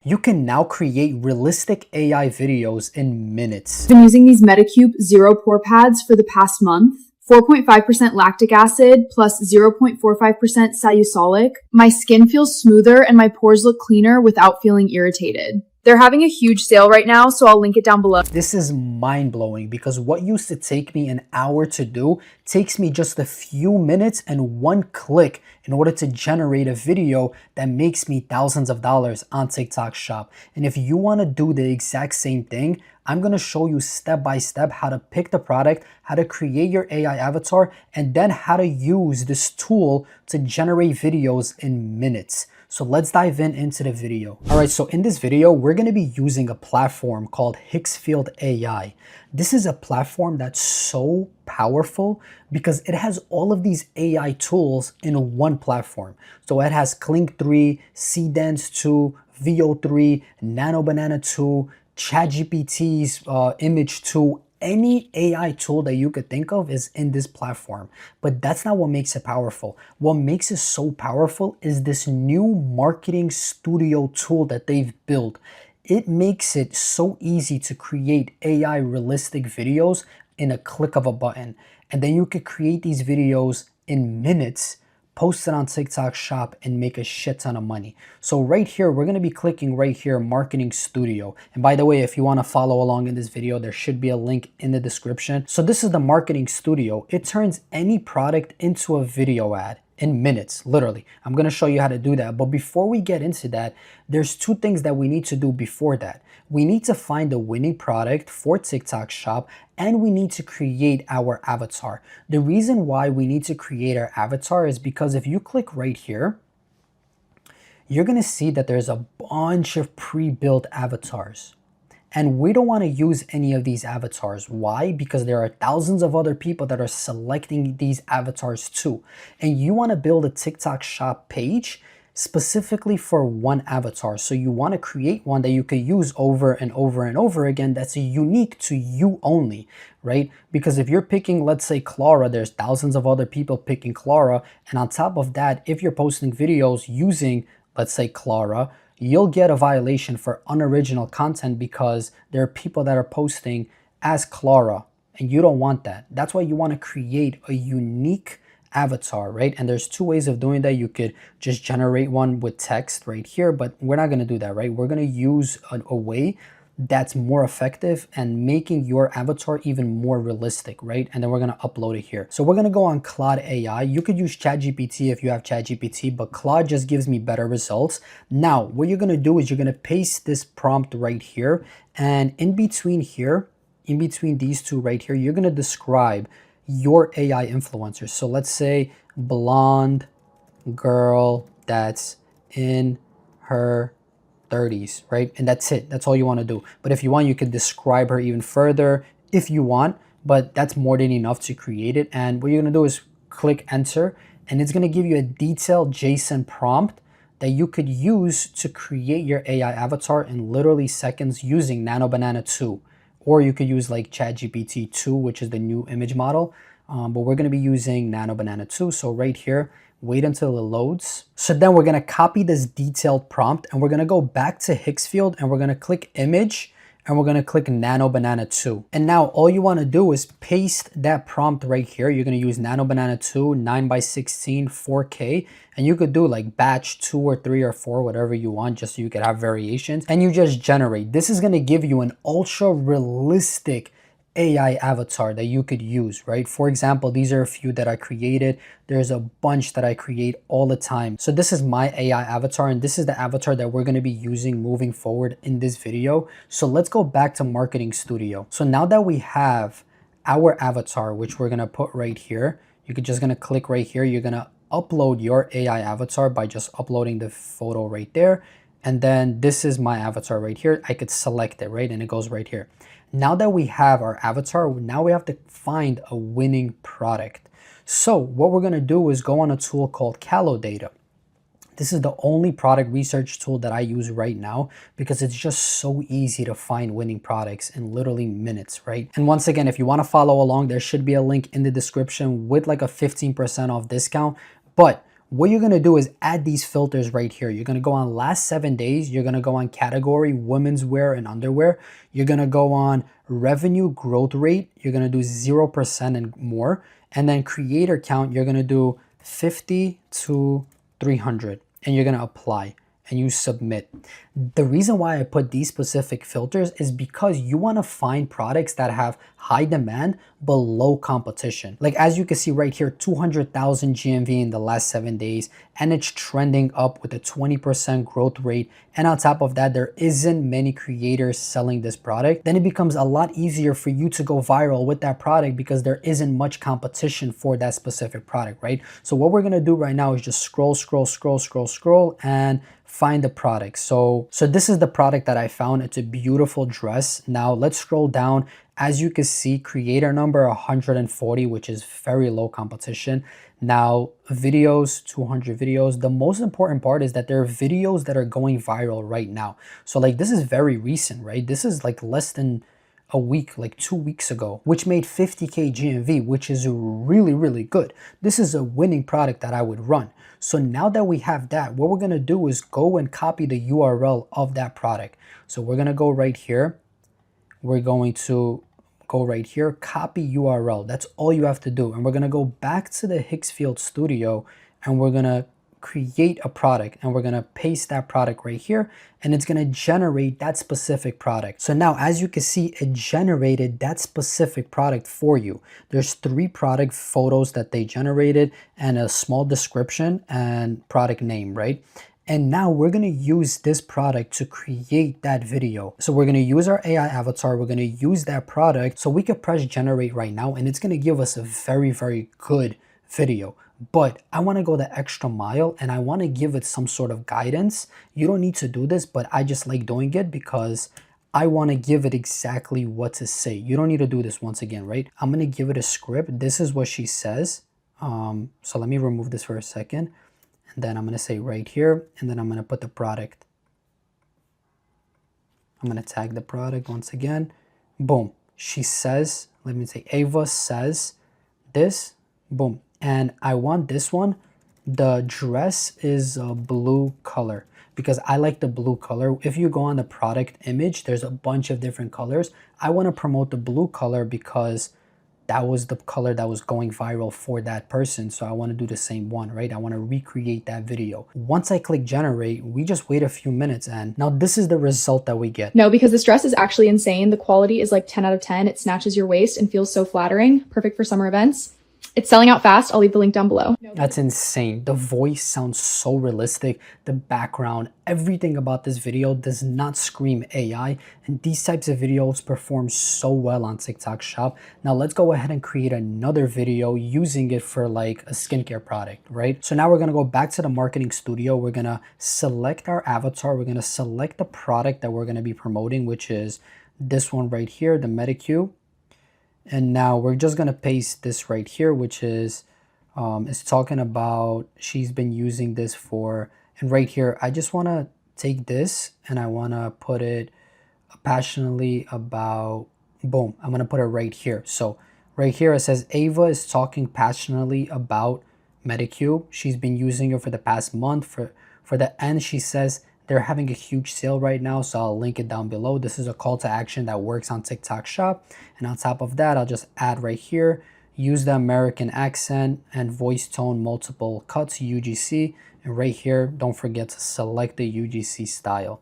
You can now create realistic AI videos in minutes. I've been using these Metacube Zero Pore Pads for the past month. 4.5% lactic acid plus 0.45% salicylic. My skin feels smoother and my pores look cleaner without feeling irritated. They're having a huge sale right now, so I'll link it down below. This is mind-blowing because what used to take me an hour to do takes me just a few minutes and one click in order to generate a video that makes me thousands of dollars on TikTok Shop. And if you want to do the exact same thing, I'm going to show you step by step how to pick the product, how to create your AI avatar, and then how to use this tool to generate videos in minutes. So let's dive into the video. All right, so in this video, we're going to be using a platform called Higgfeild AI. This is a platform that's so powerful because it has all of these AI tools in one platform. So it has Clink 3, Cdance 2, VO3, Nano Banana 2, ChatGPT's Image 2, any AI tool that you could think of is in this platform. But that's not what makes it powerful. What makes it so powerful is this new marketing studio tool that they've built. It makes it so easy to create AI realistic videos in a click of a button. And then you could create these videos in minutes, post it on TikTok Shop, and make a shit ton of money. So right here, we're going to be clicking right here, Marketing Studio. And by the way, if you want to follow along in this video, there should be a link in the description. So this is the Marketing Studio. It turns any product into a video ad in minutes, literally. I'm going to show you how to do that. But before we get into that, there's two things that we need to do before that. We need to find a winning product for TikTok Shop, and we need to create our avatar. The reason why we need to create our avatar is because if you click right here, you're going to see that there's a bunch of pre-built avatars. And we don't want to use any of these avatars. Why? Because there are thousands of other people that are selecting these avatars too. And you want to build a TikTok Shop page specifically for one avatar. So you want to create one that you could use over and over and over again that's unique to you only, right? Because if you're picking, let's say Clara, there's thousands of other people picking Clara. And on top of that, if you're posting videos using, let's say Clara, you'll get a violation for unoriginal content because there are people that are posting as Clara, and you don't want that. That's why you want to create a unique avatar, right? And there's two ways of doing that. You could just generate one with text right here, but we're not going to do that, right? We're going to use a way that's more effective and making your avatar even more realistic, right? And then we're going to upload it here. So we're going to go on Claude AI. You could use ChatGPT if you have ChatGPT, but Claude just gives me better results. Now, what you're going to do is you're going to paste this prompt right here. And in between here, in between these two right here, you're going to describe your AI influencer. So let's say blonde girl that's in her 30s, right? And that's it. That's all you want to do. But if you want, you could describe her even further if you want, but that's more than enough to create it. And what you're going to do is click enter, and it's going to give you a detailed JSON prompt that you could use to create your AI avatar in literally seconds using Nano Banana 2. Or you could use like ChatGPT 2, which is the new image model. But we're going to be using Nano Banana 2. So right here, wait until it loads. So then we're going to copy this detailed prompt, and we're going to go back to Higgfeild, and we're going to click image, and we're going to click Nano Banana 2. And now all you want to do is paste that prompt right here. You're going to use Nano Banana 2, 9x16, 4K, and you could do like batch 2 or 3 or 4, whatever you want, just so you could have variations, and you just generate. This is going to give you an ultra realistic AI avatar that you could use, right? For example, these are a few that I created. There's a bunch that I create all the time. So this is my AI avatar, and this is the avatar that we're going to be using moving forward in this video. So let's go back to Marketing Studio. So now that we have our avatar, which we're going to put right here, you're just going to click right here. You're going to upload your AI avatar by just uploading the photo right there. And then this is my avatar right here. I could select it, right? And it goes right here. Now that we have our avatar, now we have to find a winning product. So what we're going to do is go on a tool called CaloData. This is the only product research tool that I use right now because it's just so easy to find winning products in literally minutes, right? And once again, if you want to follow along, there should be a link in the description with like a 15% off discount. But what you're going to do is add these filters right here. You're going to go on last 7 days. You're going to go on category, women's wear and underwear. You're going to go on revenue growth rate. You're going to do 0% and more. And then creator count, you're going to do 50 to 300. And you're going to apply and you submit. The reason why I put these specific filters is because you want to find products that have high demand but low competition. Like as you can see right here, 200,000 GMV in the last 7 days, and it's trending up with a 20% growth rate. And on top of that, there isn't many creators selling this product. Then it becomes a lot easier for you to go viral with that product because there isn't much competition for that specific product, right? So what we're gonna do right now is just scroll and find the product. So this is the product that I found. It's a beautiful dress. Now let's scroll down. As you can see, creator number 140, which is very low competition. Now videos, 200 videos. The most important part is that there are videos that are going viral right now. So like this is very recent, right? This is like less than a week, like 2 weeks ago, which made 50K GMV, which is really, really good. This is a winning product that I would run. So now that we have that, what we're gonna do is go and copy the URL of that product. So we're gonna go right here. We're going to go right here, copy URL. That's all you have to do. And we're gonna go back to the Higgfeild studio and we're gonna create a product and we're gonna paste that product right here and it's gonna generate that specific product. So now as you can see, it generated that specific product for you. There's 3 product photos that they generated and a small description and product name, right? And now we're gonna use this product to create that video. So we're gonna use our AI avatar, we're gonna use that product, so we could press generate right now and it's gonna give us a very, very good video. But I wanna go the extra mile and I wanna give it some sort of guidance. You don't need to do this, but I just like doing it because I wanna give it exactly what to say. You don't need to do this once again, right? I'm gonna give it a script. This is what she says. So let me remove this for a second. And then I'm going to say right here, and then I'm going to put the product. I'm going to tag the product once again. Boom. She says, let me say Ava says this. Boom. And I want this one. The dress is a blue color because I like the blue color. If you go on the product image, there's a bunch of different colors. I want to promote the blue color because that was the color that was going viral for that person. So I want to do the same one, right? I want to recreate that video. Once I click generate, we just wait a few minutes and now this is the result that we get. No, because this dress is actually insane. The quality is like 10 out of 10. It snatches your waist and feels so flattering. Perfect for summer events. It's selling out fast. I'll leave the link down below. That's insane. The voice sounds so realistic. The background, everything about this video does not scream AI. And these types of videos perform so well on TikTok Shop. Now let's go ahead and create another video using it for like a skincare product, right? So now we're gonna go back to the marketing studio. We're gonna select our avatar. We're gonna select the product that we're gonna be promoting, which is this one right here, the Medicube. And now we're just going to paste this right here, which is, it's talking about, she's been using this for, and right here, I just want to take this and I want to put it passionately about, boom, I'm going to put it right here. So right here, it says Ava is talking passionately about Medicube. She's been using it for the past month. For the end, she says, they're having a huge sale right now, so I'll link it down below. This is a call to action that works on TikTok Shop. And on top of that, I'll just add right here, use the American accent and voice tone multiple cuts, UGC. And right here, don't forget to select the UGC style.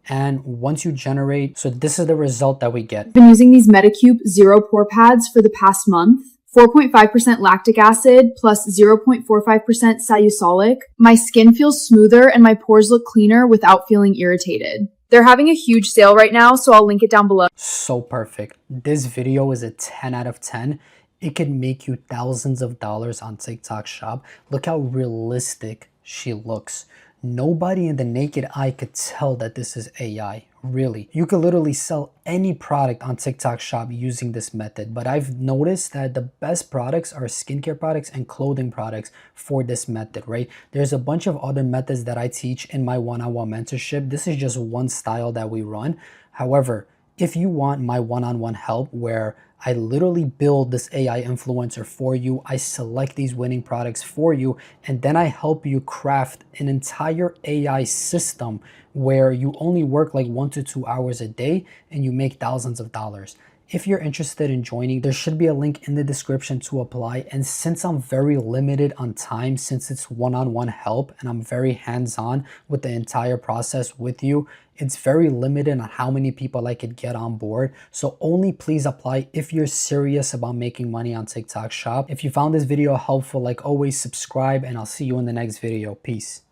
And once you generate, so this is the result that we get. I've been using these Medicube Zero Pore Pads for the past month. 4.5% lactic acid plus 0.45% salicylic. My skin feels smoother and my pores look cleaner without feeling irritated. They're having a huge sale right now, so I'll link it down below. So perfect. This video is a 10 out of 10. It can make you thousands of dollars on TikTok Shop. Look how realistic she looks. Nobody in the naked eye could tell that this is AI, really. You could literally sell any product on TikTok Shop using this method, but I've noticed that the best products are skincare products and clothing products for this method, right? There's a bunch of other methods that I teach in my one-on-one mentorship. This is just one style that we run. However, If you want my one-on-one help where I literally build this AI influencer for you, I select these winning products for you, and then I help you craft an entire AI system where you only work like 1 to 2 hours a day and you make thousands of dollars. If you're interested in joining, there should be a link in the description to apply. And since I'm very limited on time, since it's one-on-one help and I'm very hands-on with the entire process with you, it's very limited on how many people I could get on board. So only please apply if you're serious about making money on TikTok Shop. If you found this video helpful, like always, subscribe and I'll see you in the next video. Peace.